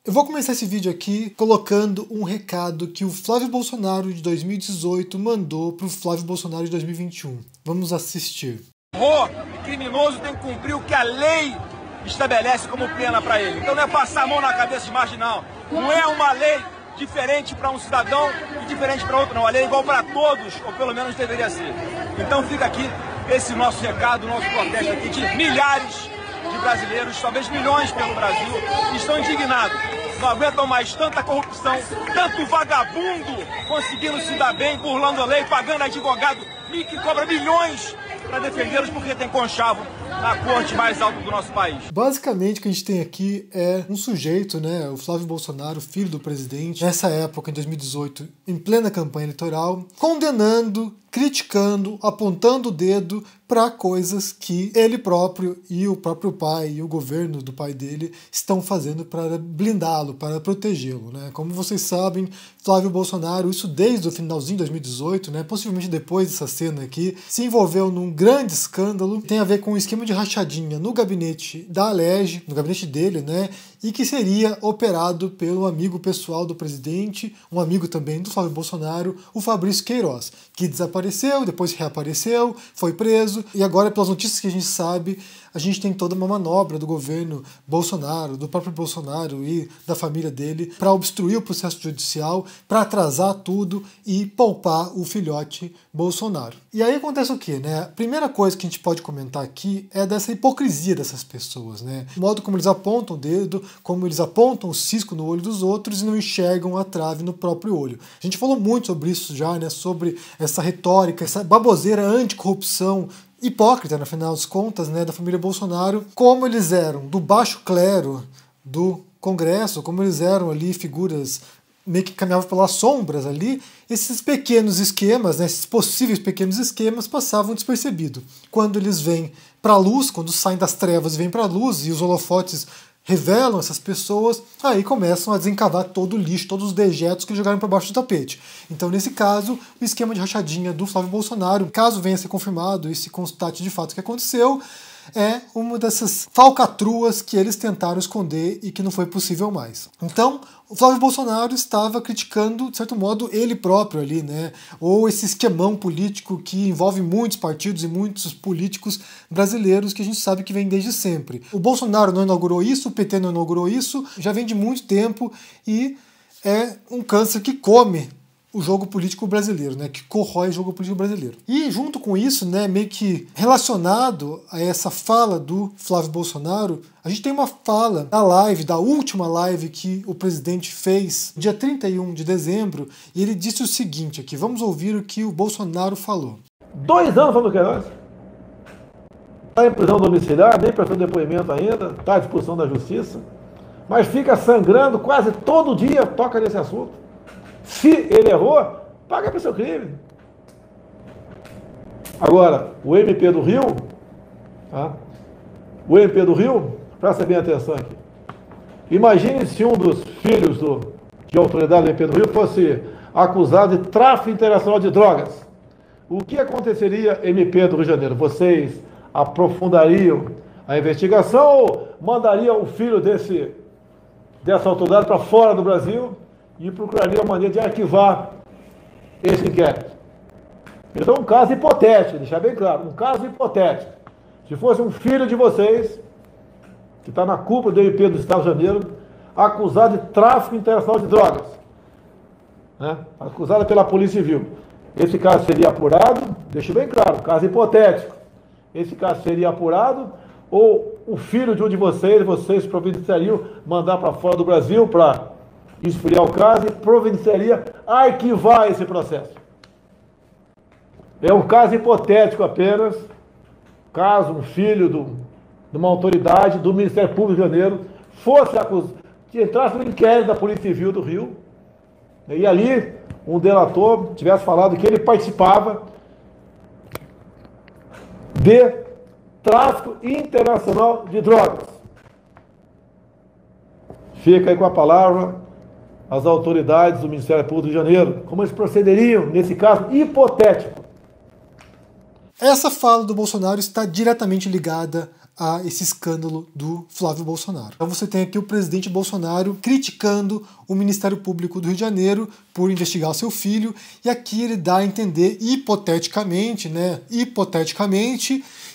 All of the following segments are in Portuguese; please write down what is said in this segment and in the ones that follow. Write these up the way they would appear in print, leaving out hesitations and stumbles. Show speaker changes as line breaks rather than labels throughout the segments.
Eu vou começar esse vídeo aqui colocando um recado que o Flávio Bolsonaro de 2018 mandou para o Flávio Bolsonaro de 2021. Vamos assistir.
O criminoso tem que cumprir o que a lei estabelece como pena para ele. Então não é passar a mão na cabeça de marginal. Não é uma lei diferente para um cidadão e diferente para outro, não. A lei é igual para todos, ou pelo menos deveria ser. Então fica aqui esse nosso recado, nosso protesto aqui de milhares de brasileiros, talvez milhões pelo Brasil, que estão indignados. Não aguentam mais tanta corrupção, tanto vagabundo conseguindo se dar bem, burlando a lei, pagando advogado que cobra milhões para defendê-los porque tem conchavo na corte mais alta do nosso país.
Basicamente o que a gente tem aqui é um sujeito, né, o Flávio Bolsonaro, filho do presidente, nessa época, em 2018, em plena campanha eleitoral, condenando, criticando, apontando o dedo para coisas que ele próprio e o próprio pai e o governo do pai dele estão fazendo para blindá-lo, para protegê-lo, né? Como vocês sabem, Flávio Bolsonaro, isso desde o finalzinho de 2018, né, possivelmente depois dessa cena aqui, se envolveu num grande escândalo que tem a ver com um esquema de rachadinha no gabinete da Alerj, no gabinete dele, né, e que seria operado pelo amigo pessoal do presidente, um amigo também do Flávio Bolsonaro, o Fabrício Queiroz, que desapareceu, depois reapareceu, foi preso, e agora, pelas notícias que a gente sabe, a gente tem toda uma manobra do governo Bolsonaro, do próprio Bolsonaro e da família dele, para obstruir o processo judicial, para atrasar tudo e poupar o filhote Bolsonaro. E aí acontece o quê, né? A primeira coisa que a gente pode comentar aqui é dessa hipocrisia dessas pessoas, né? O modo como eles apontam o dedo, como eles apontam o cisco no olho dos outros e não enxergam a trave no próprio olho. A gente falou muito sobre isso já, né? Sobre essa retórica, essa baboseira anticorrupção, hipócrita, no final das contas, né, da família Bolsonaro, como eles eram do baixo clero do Congresso, como eles eram ali figuras meio que caminhavam pelas sombras ali, esses pequenos esquemas, né, esses possíveis pequenos esquemas passavam despercebidos. Quando eles vêm para a luz, quando saem das trevas e vêm para a luz e os holofotes revelam essas pessoas, aí começam a desencavar todo o lixo, todos os dejetos que jogaram para baixo do tapete. Então, nesse caso, o esquema de rachadinha do Flávio Bolsonaro, caso venha a ser confirmado e se constate de fato o que aconteceu, é uma dessas falcatruas que eles tentaram esconder e que não foi possível mais. Então, o Flávio Bolsonaro estava criticando, de certo modo, ele próprio ali, né? Ou esse esquemão político que envolve muitos partidos e muitos políticos brasileiros que a gente sabe que vem desde sempre. O Bolsonaro não inaugurou isso, o PT não inaugurou isso, já vem de muito tempo e é um câncer que come o jogo político brasileiro, né, que corrói o jogo político brasileiro. E junto com isso, né, meio que relacionado a essa fala do Flávio Bolsonaro, a gente tem uma fala da live, da última live que o presidente fez, dia 31 de dezembro, e ele disse o seguinte aqui, vamos ouvir o que o Bolsonaro falou.
2 anos falando que é nós. Está em prisão domiciliar, nem prestou depoimento ainda, está à disposição da justiça, mas fica sangrando quase todo dia, toca nesse assunto. Se ele errou, paga pelo seu crime. Agora, o MP do Rio, tá? O MP do Rio, presta bem atenção aqui. Imagine se um dos filhos de autoridade do MP do Rio fosse acusado de tráfico internacional de drogas. O que aconteceria, MP do Rio de Janeiro? Vocês aprofundariam a investigação ou mandariam o filho dessa autoridade para fora do Brasil e procuraria uma maneira de arquivar esse inquérito? Então, um caso hipotético, deixar bem claro, um caso hipotético. Se fosse um filho de vocês, que está na cúpula do MP do Estado de Janeiro, acusado de tráfico internacional de drogas, né? Acusado pela Polícia Civil, esse caso seria apurado, deixo bem claro, caso hipotético, esse caso seria apurado, ou o filho de um de vocês providenciariam mandar para fora do Brasil para esfriar o caso e providenciaria arquivar esse processo. É um caso hipotético apenas, caso um filho de uma autoridade do Ministério Público do Rio de Janeiro fosse acusado, que entrasse no inquérito da Polícia Civil do Rio, e ali um delator tivesse falado que ele participava de tráfico internacional de drogas. Fica aí com a palavra as autoridades do Ministério Público do Rio de Janeiro, como eles procederiam nesse caso hipotético.
Essa fala do Bolsonaro está diretamente ligada a esse escândalo do Flávio Bolsonaro. Então você tem aqui o presidente Bolsonaro criticando o Ministério Público do Rio de Janeiro por investigar o seu filho, e aqui ele dá a entender, hipoteticamente,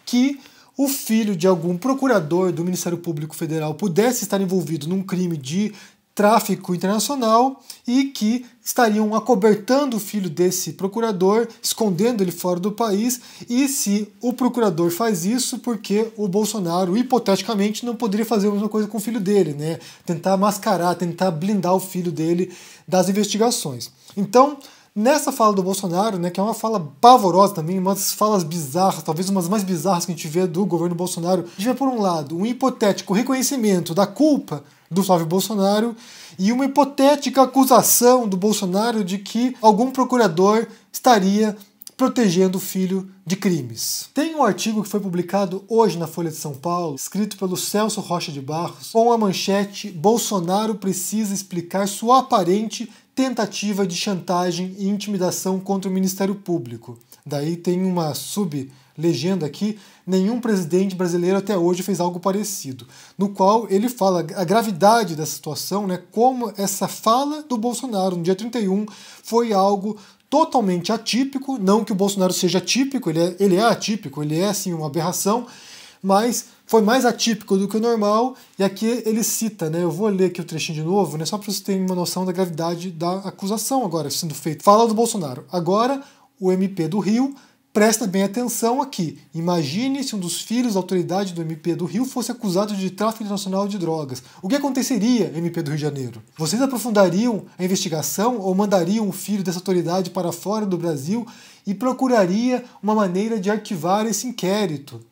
que o filho de algum procurador do Ministério Público Federal pudesse estar envolvido num crime de tráfico internacional e que estariam acobertando o filho desse procurador, escondendo ele fora do país, e se o procurador faz isso, porque o Bolsonaro, hipoteticamente, não poderia fazer a mesma coisa com o filho dele, né? Tentar mascarar, tentar blindar o filho dele das investigações. Então, nessa fala do Bolsonaro, né, que é uma fala pavorosa também, umas falas bizarras, talvez umas mais bizarras que a gente vê do governo Bolsonaro, a gente vê, por um lado, um hipotético reconhecimento da culpa do Flávio Bolsonaro e uma hipotética acusação do Bolsonaro de que algum procurador estaria protegendo o filho de crimes. Tem um artigo que foi publicado hoje na Folha de São Paulo, escrito pelo Celso Rocha de Barros, com a manchete: Bolsonaro precisa explicar sua aparente tentativa de chantagem e intimidação contra o Ministério Público. Daí tem uma sublegenda aqui: nenhum presidente brasileiro até hoje fez algo parecido, no qual ele fala a gravidade da situação, né, como essa fala do Bolsonaro no dia 31 foi algo totalmente atípico. Não que o Bolsonaro seja atípico, ele é atípico, ele é assim uma aberração, mas foi mais atípico do que o normal. E aqui ele cita, né, eu vou ler aqui o trechinho de novo, né, só para vocês terem uma noção da gravidade da acusação agora sendo feita. Fala do Bolsonaro: agora o MP do Rio presta bem atenção aqui. Imagine se um dos filhos da autoridade do MP do Rio fosse acusado de tráfico internacional de drogas. O que aconteceria, MP do Rio de Janeiro? Vocês aprofundariam a investigação ou mandariam o filho dessa autoridade para fora do Brasil e procuraria uma maneira de arquivar esse inquérito?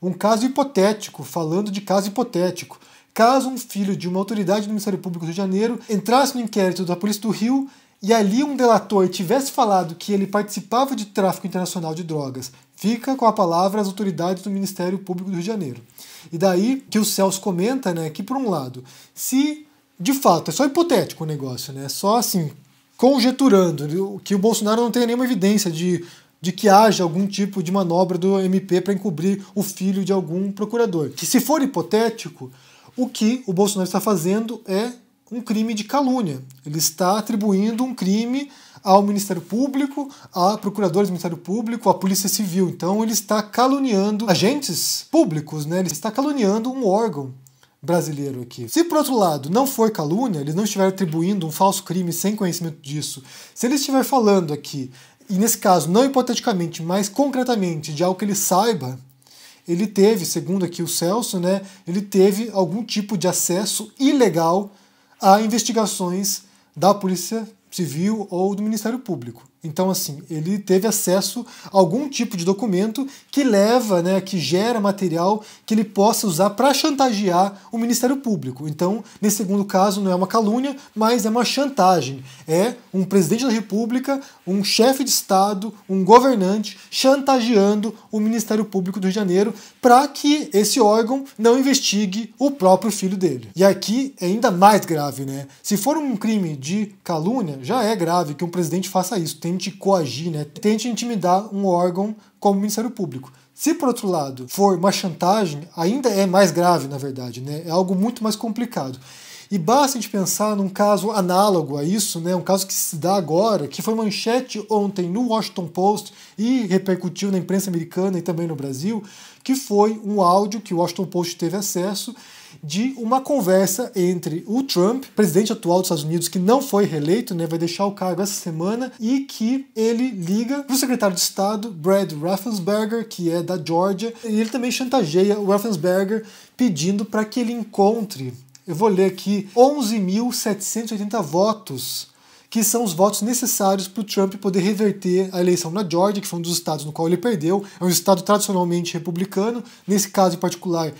Um caso hipotético, falando de caso hipotético. Caso um filho de uma autoridade do Ministério Público do Rio de Janeiro entrasse no inquérito da Polícia do Rio e ali um delator tivesse falado que ele participava de tráfico internacional de drogas, fica com a palavra as autoridades do Ministério Público do Rio de Janeiro. E daí que o Celso comenta, né, que por um lado, se de fato é só hipotético o negócio, né, só assim, conjeturando que o Bolsonaro não tenha nenhuma evidência de que haja algum tipo de manobra do MP para encobrir o filho de algum procurador. Que se for hipotético, o que o Bolsonaro está fazendo é um crime de calúnia. Ele está atribuindo um crime ao Ministério Público, a procuradores do Ministério Público, à Polícia Civil. Então ele está caluniando agentes públicos, né? Ele está caluniando um órgão brasileiro aqui. Se, por outro lado, não for calúnia, ele não estiver atribuindo um falso crime sem conhecimento disso, se ele estiver falando aqui, e nesse caso, não hipoteticamente, mas concretamente, de algo que ele saiba, ele teve, segundo aqui o Celso, né, ele teve algum tipo de acesso ilegal a investigações da Polícia Civil ou do Ministério Público. Então, assim, ele teve acesso a algum tipo de documento que leva, né, que gera material que ele possa usar para chantagear o Ministério Público. Então, nesse segundo caso, não é uma calúnia, mas é uma chantagem. É um presidente da República, um chefe de Estado, um governante chantageando o Ministério Público do Rio de Janeiro para que esse órgão não investigue o próprio filho dele. E aqui é ainda mais grave, né? Se for um crime de calúnia, já é grave que um presidente faça isso, tente coagir, né? Tente intimidar um órgão como o Ministério Público. Se, por outro lado, for uma chantagem, ainda é mais grave, na verdade, né? É algo muito mais complicado. E basta a gente pensar num caso análogo a isso, né? Um caso que se dá agora, que foi manchete ontem no Washington Post e repercutiu na imprensa americana e também no Brasil, que foi um áudio que o Washington Post teve acesso de uma conversa entre o Trump, presidente atual dos Estados Unidos, que não foi reeleito, né, vai deixar o cargo essa semana, e que ele liga para o secretário de Estado, Brad Raffensperger, que é da Georgia, e ele também chantageia o Raffensperger pedindo para que ele encontre, eu vou ler aqui, 11.780 votos, que são os votos necessários para o Trump poder reverter a eleição na Georgia, que foi um dos estados no qual ele perdeu. É um estado tradicionalmente republicano, nesse caso em particular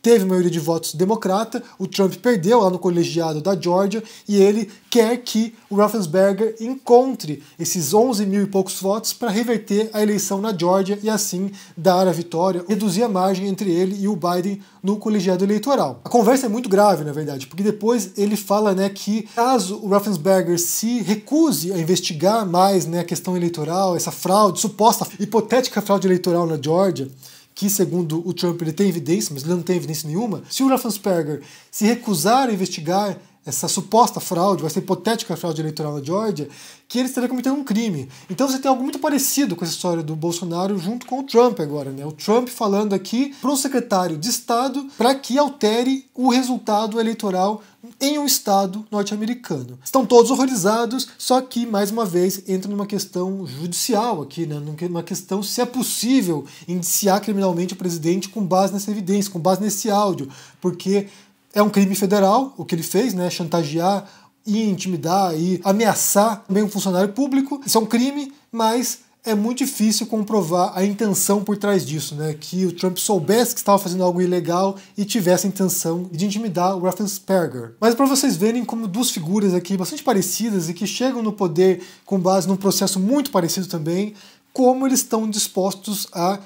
teve maioria de votos democrata, o Trump perdeu lá no colegiado da Georgia e ele quer que o Raffensperger encontre esses 11 mil e poucos votos para reverter a eleição na Georgia e assim dar a vitória, reduzir a margem entre ele e o Biden no colegiado eleitoral. A conversa é muito grave, na verdade, porque depois ele fala, né, que caso o Raffensperger se recuse a investigar mais, né, a questão eleitoral, essa fraude, suposta hipotética fraude eleitoral na Georgia, que segundo o Trump ele tem evidência, mas ele não tem evidência nenhuma, se o Raffensperger se recusar a investigar essa suposta fraude, essa hipotética fraude eleitoral na Geórgia, que ele estaria cometendo um crime. Então você tem algo muito parecido com essa história do Bolsonaro junto com o Trump agora, né? O Trump falando aqui para o secretário de Estado para que altere o resultado eleitoral em um estado norte-americano. Estão todos horrorizados, só que, mais uma vez, entra numa questão judicial aqui, né? Numa questão se é possível indiciar criminalmente o presidente com base nessa evidência, com base nesse áudio, porque é um crime federal o que ele fez, né? Chantagear e intimidar e ameaçar também um funcionário público. Isso é um crime, mas é muito difícil comprovar a intenção por trás disso, né? Que o Trump soubesse que estava fazendo algo ilegal e tivesse a intenção de intimidar o Raffensperger. Mas para vocês verem como duas figuras aqui bastante parecidas e que chegam no poder com base num processo muito parecido também, como eles estão dispostos a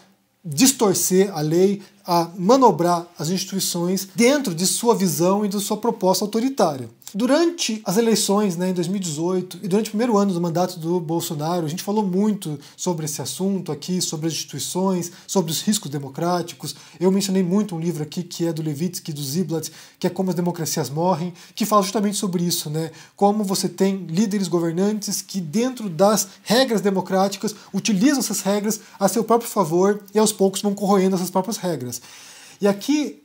distorcer a lei, a manobrar as instituições dentro de sua visão e de sua proposta autoritária. Durante as eleições, né, em 2018 e durante o primeiro ano do mandato do Bolsonaro, a gente falou muito sobre esse assunto aqui, sobre as instituições, sobre os riscos democráticos. Eu mencionei muito um livro aqui que é do Levitsky, do Ziblatt, que é Como as Democracias Morrem, que fala justamente sobre isso, né? Como você tem líderes governantes que dentro das regras democráticas utilizam essas regras a seu próprio favor e aos poucos vão corroendo essas próprias regras. E aqui,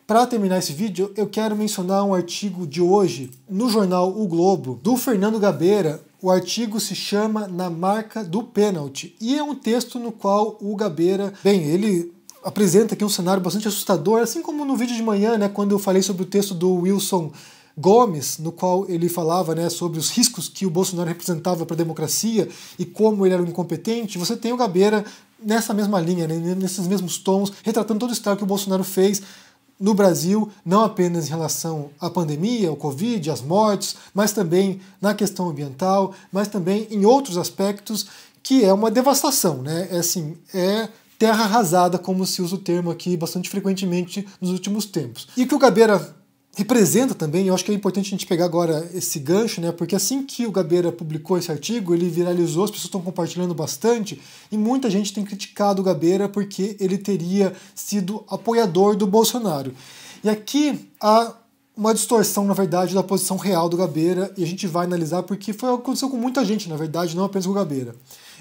para terminar esse vídeo, eu quero mencionar um artigo de hoje no jornal O Globo, do Fernando Gabeira. O artigo se chama Na Marca do Pênalti, e é um texto no qual o Gabeira, bem, ele apresenta aqui um cenário bastante assustador, assim como no vídeo de manhã, né, quando eu falei sobre o texto do Wilson Gomes, no qual ele falava, né, sobre os riscos que o Bolsonaro representava para a democracia e como ele era um incompetente. Você tem o Gabeira nessa mesma linha, né, nesses mesmos tons, retratando todo o estrago que o Bolsonaro fez no Brasil, não apenas em relação à pandemia, ao Covid, às mortes, mas também na questão ambiental, mas também em outros aspectos, que é uma devastação, né? É terra arrasada, como se usa o termo aqui bastante frequentemente nos últimos tempos. E que o Gabeira representa também, eu acho que é importante a gente pegar agora esse gancho, né? Porque assim que o Gabeira publicou esse artigo, ele viralizou, as pessoas estão compartilhando bastante, e muita gente tem criticado o Gabeira porque ele teria sido apoiador do Bolsonaro. E aqui há uma distorção, na verdade, da posição real do Gabeira, e a gente vai analisar porque foi o que aconteceu com muita gente, na verdade, não apenas com o Gabeira.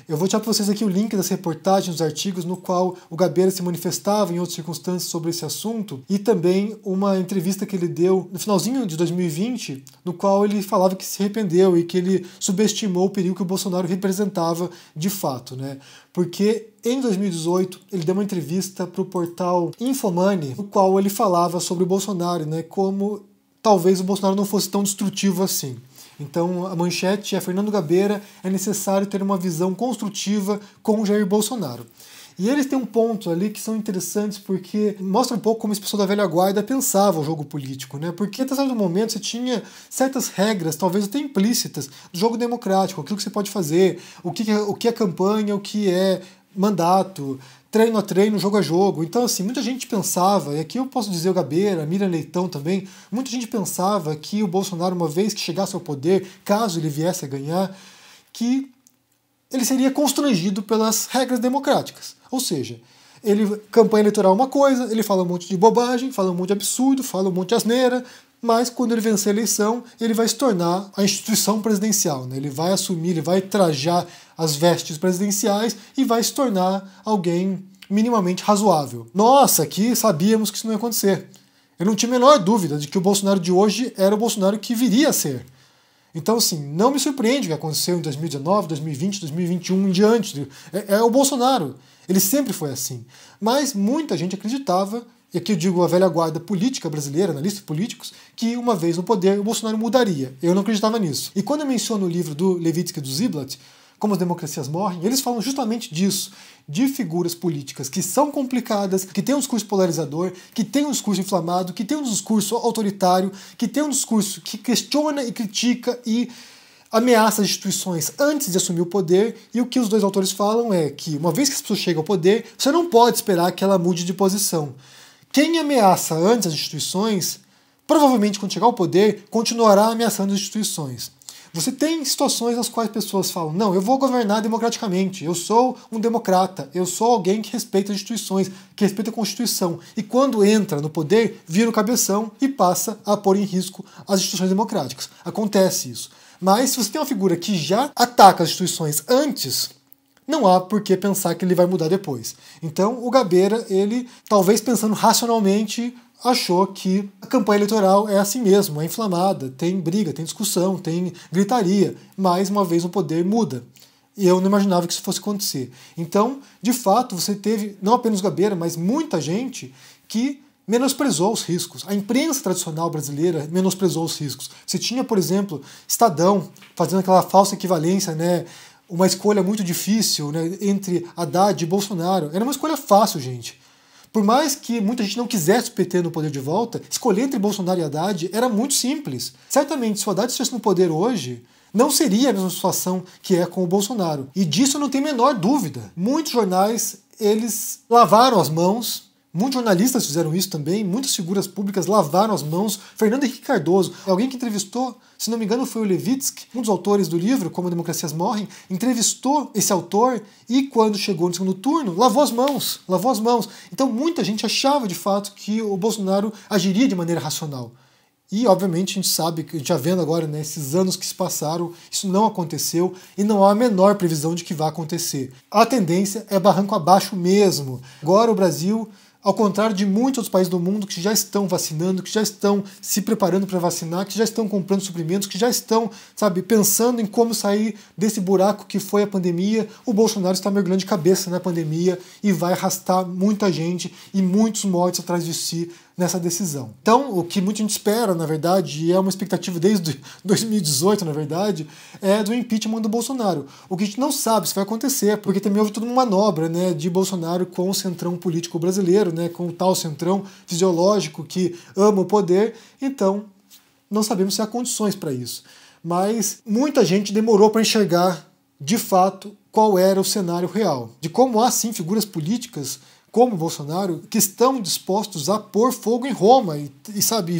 Eu vou tirar para vocês aqui o link das reportagens, dos artigos no qual o Gabeira se manifestava em outras circunstâncias sobre esse assunto, e também uma entrevista que ele deu no finalzinho de 2020, no qual ele falava que se arrependeu e que ele subestimou o perigo que o Bolsonaro representava de fato, né? Porque em 2018 ele deu uma entrevista para o portal Infomoney, no qual ele falava sobre o Bolsonaro, né? Como talvez o Bolsonaro não fosse tão destrutivo assim. Então a manchete é: Fernando Gabeira, é necessário ter uma visão construtiva com Jair Bolsonaro. E eles têm um ponto ali que são interessantes porque mostra um pouco como esse pessoal da velha guarda pensava o jogo político, né? Porque até certo momento você tinha certas regras, talvez até implícitas, do jogo democrático, aquilo que você pode fazer, o que é campanha, o que é mandato, treino a treino, jogo a jogo. Então, assim, muita gente pensava, e aqui eu posso dizer o Gabeira, Miriam Leitão também, muita gente pensava que o Bolsonaro, uma vez que chegasse ao poder, caso ele viesse a ganhar, que ele seria constrangido pelas regras democráticas. Ou seja, campanha eleitoral é uma coisa, ele fala um monte de bobagem, fala um monte de absurdo, fala um monte de asneira, mas quando ele vencer a eleição, ele vai se tornar a instituição presidencial, né? Ele vai assumir, ele vai trajar as vestes presidenciais e vai se tornar alguém minimamente razoável. Nós aqui sabíamos que isso não ia acontecer. Eu não tinha a menor dúvida de que o Bolsonaro de hoje era o Bolsonaro que viria a ser. Então, assim, não me surpreende o que aconteceu em 2019, 2020, 2021 em diante. É o Bolsonaro. Ele sempre foi assim. Mas muita gente acreditava, e aqui eu digo a velha guarda política brasileira, analistas políticos, que uma vez no poder o Bolsonaro mudaria. Eu não acreditava nisso. E quando eu menciono o livro do Levitsky e do Ziblatt, Como as Democracias Morrem, eles falam justamente disso, de figuras políticas que são complicadas, que têm um discurso polarizador, que têm um discurso inflamado, que têm um discurso autoritário, que têm um discurso que questiona e critica e ameaça as instituições antes de assumir o poder, e o que os dois autores falam é que, uma vez que as pessoas chegam ao poder, você não pode esperar que ela mude de posição. Quem ameaça antes as instituições, provavelmente quando chegar ao poder, continuará ameaçando as instituições. Você tem situações nas quais pessoas falam, não, eu vou governar democraticamente, eu sou um democrata, eu sou alguém que respeita as instituições, que respeita a Constituição. E quando entra no poder, vira o cabeção e passa a pôr em risco as instituições democráticas. Acontece isso. Mas se você tem uma figura que já ataca as instituições antes, não há por que pensar que ele vai mudar depois. Então o Gabeira, ele, talvez pensando racionalmente, achou que a campanha eleitoral é assim mesmo, é inflamada, tem briga, tem discussão, tem gritaria. Mais uma vez o poder muda. E eu não imaginava que isso fosse acontecer. Então, de fato, você teve, não apenas o Gabeira, mas muita gente que menosprezou os riscos. A imprensa tradicional brasileira menosprezou os riscos. Você tinha, por exemplo, Estadão fazendo aquela falsa equivalência, né? Uma escolha muito difícil, né, entre Haddad e Bolsonaro. Era uma escolha fácil, gente. Por mais que muita gente não quisesse o PT no poder de volta, escolher entre Bolsonaro e Haddad era muito simples. Certamente, se o Haddad estivesse no poder hoje, não seria a mesma situação que é com o Bolsonaro. E disso não tem a menor dúvida. Muitos jornais, eles lavaram as mãos. Muitos jornalistas fizeram isso também, muitas figuras públicas lavaram as mãos. Fernando Henrique Cardoso, alguém que entrevistou, se não me engano foi o Levitsky, um dos autores do livro Como Democracias Morrem, entrevistou esse autor e quando chegou no segundo turno, lavou as mãos. Então muita gente achava de fato que o Bolsonaro agiria de maneira racional. E, obviamente, a gente sabe, que a gente já vendo agora, né, esses anos que se passaram, isso não aconteceu e não há a menor previsão de que vai acontecer. A tendência é barranco abaixo mesmo. Agora o Brasil, ao contrário de muitos outros países do mundo que já estão vacinando, que já estão se preparando para vacinar, que já estão comprando suprimentos, que já estão, sabe, pensando em como sair desse buraco que foi a pandemia, o Bolsonaro está mergulhando de cabeça na pandemia e vai arrastar muita gente e muitos mortos atrás de si nessa decisão. Então, o que muita gente espera, na verdade, e é uma expectativa desde 2018, na verdade, é do impeachment do Bolsonaro. O que a gente não sabe se vai acontecer, porque também houve toda uma manobra, né, de Bolsonaro com o centrão político brasileiro, né, com o tal centrão fisiológico que ama o poder, então não sabemos se há condições para isso. Mas muita gente demorou para enxergar, de fato, qual era o cenário real. De como há, sim, figuras políticas como o Bolsonaro, que estão dispostos a pôr fogo em Roma e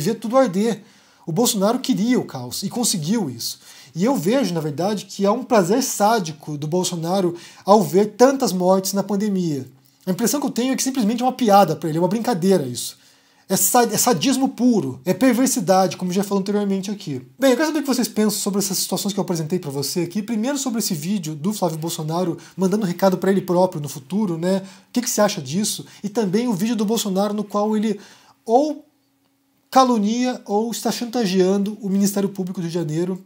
ver tudo arder. O Bolsonaro queria o caos e conseguiu isso. E eu vejo, na verdade, que há um prazer sádico do Bolsonaro ao ver tantas mortes na pandemia. A impressão que eu tenho é que simplesmente é uma piada para ele, é uma brincadeira isso. É sadismo puro, é perversidade, como já falei anteriormente aqui. Bem, eu quero saber o que vocês pensam sobre essas situações que eu apresentei para você aqui. Primeiro sobre esse vídeo do Flávio Bolsonaro mandando um recado para ele próprio no futuro, né? O que você acha disso? E também o vídeo do Bolsonaro no qual ele ou calunia ou está chantageando o Ministério Público do Rio de Janeiro.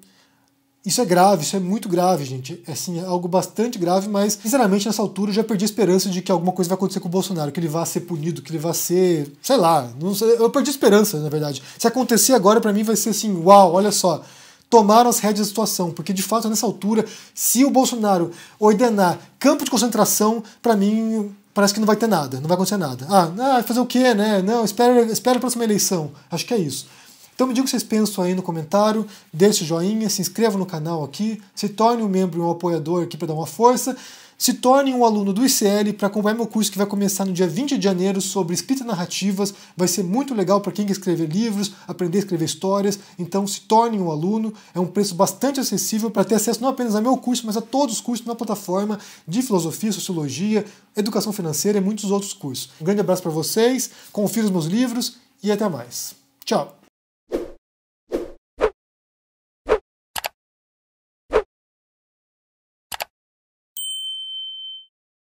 Isso é grave, isso é muito grave, gente. É, assim, é algo bastante grave, mas, sinceramente, nessa altura eu já perdi a esperança de que alguma coisa vai acontecer com o Bolsonaro, que ele vá ser punido, que ele vá ser, sei lá, não sei, eu perdi a esperança, na verdade. Se acontecer agora, pra mim, vai ser assim, uau, olha só, tomaram as rédeas da situação, porque, de fato, nessa altura, se o Bolsonaro ordenar campo de concentração, pra mim, parece que não vai ter nada, não vai acontecer nada. Vai fazer o quê, né? Não, espera a próxima eleição. Acho que é isso. Então me diga o que vocês pensam aí no comentário, deixe o joinha, se inscreva no canal aqui, se torne um membro e um apoiador aqui para dar uma força, se torne um aluno do ICL para acompanhar meu curso que vai começar no dia 20 de janeiro sobre escrita narrativas, vai ser muito legal para quem quer escrever livros, aprender a escrever histórias, então se torne um aluno, é um preço bastante acessível para ter acesso não apenas ao meu curso, mas a todos os cursos na plataforma de filosofia, sociologia, educação financeira e muitos outros cursos. Um grande abraço para vocês, confira os meus livros e até mais. Tchau!